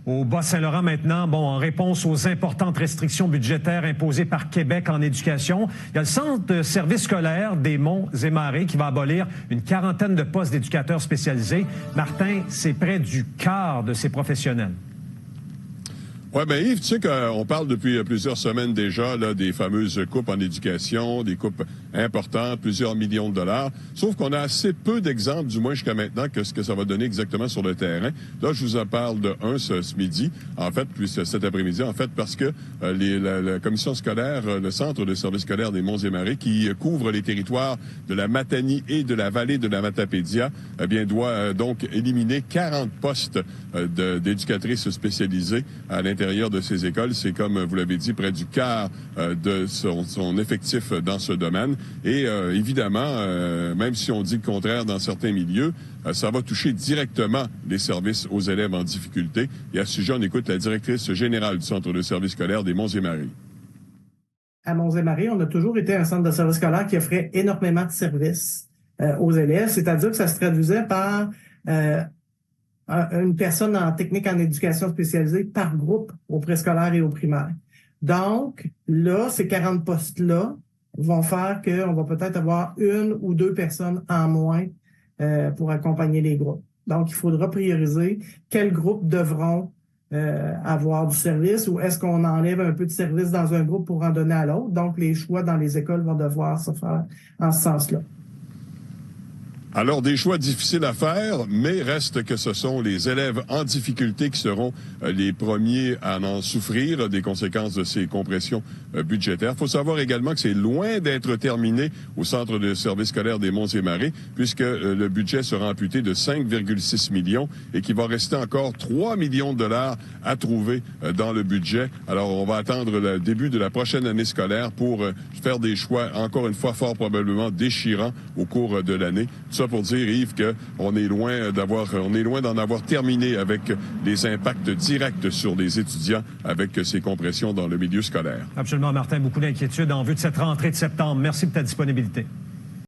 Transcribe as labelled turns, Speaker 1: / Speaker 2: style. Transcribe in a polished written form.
Speaker 1: Au Bas-Saint-Laurent maintenant, en réponse aux importantes restrictions budgétaires imposées par Québec en éducation, il y a le Centre de services scolaires des Monts-et-Marais qui va abolir une quarantaine de postes d'éducateurs spécialisés. Martin, c'est près du quart de ces professionnels.
Speaker 2: Oui, bien Yves, tu sais qu'on parle depuis plusieurs semaines déjà là, des fameuses coupes en éducation, des coupes importantes, plusieurs millions de dollars. Sauf qu'on a assez peu d'exemples, du moins jusqu'à maintenant, que ce que ça va donner exactement sur le terrain. Là, je vous en parle de un ce midi, en fait, puis cet après-midi, en fait, parce que la commission scolaire, le Centre de services scolaires des Monts-et-Marais, qui couvre les territoires de la Matanie et de la vallée de la Matapédia, eh bien, doit donc éliminer 40 postes d'éducatrices spécialisées à l'intérieur de ces écoles. C'est, comme vous l'avez dit, près du quart de son effectif dans ce domaine. Et évidemment, même si on dit le contraire dans certains milieux, ça va toucher directement les services aux élèves en difficulté. Et à ce sujet, on écoute la directrice générale du Centre de services scolaires des Monts-et-Marais.
Speaker 3: À Monts-et-Marais, on a toujours été un centre de services scolaires qui offrait énormément de services aux élèves, c'est-à-dire que ça se traduisait par une personne en technique en éducation spécialisée par groupe au préscolaire et au primaire. Donc, là, ces 40 postes-là vont faire qu'on va peut-être avoir une ou deux personnes en moins pour accompagner les groupes. Donc, il faudra prioriser quels groupes devront avoir du service ou est-ce qu'on enlève un peu de service dans un groupe pour en donner à l'autre. Donc, les choix dans les écoles vont devoir se faire en ce sens-là.
Speaker 2: Alors, des choix difficiles à faire, mais reste que ce sont les élèves en difficulté qui seront les premiers à en souffrir des conséquences de ces compressions budgétaires. Il faut savoir également que c'est loin d'être terminé au Centre de services scolaires des Monts-et-Marais, puisque le budget sera amputé de 5,6 millions et qu'il va rester encore 3 millions de dollars à trouver dans le budget. Alors, on va attendre le début de la prochaine année scolaire pour faire des choix, encore une fois, fort probablement déchirants au cours de l'année. Ça pour dire, Yves, qu'on est loin d'en avoir terminé avec les impacts directs sur les étudiants avec ces compressions dans le milieu scolaire.
Speaker 1: Absolument, Martin. Beaucoup d'inquiétudes en vue de cette rentrée de septembre. Merci pour ta disponibilité.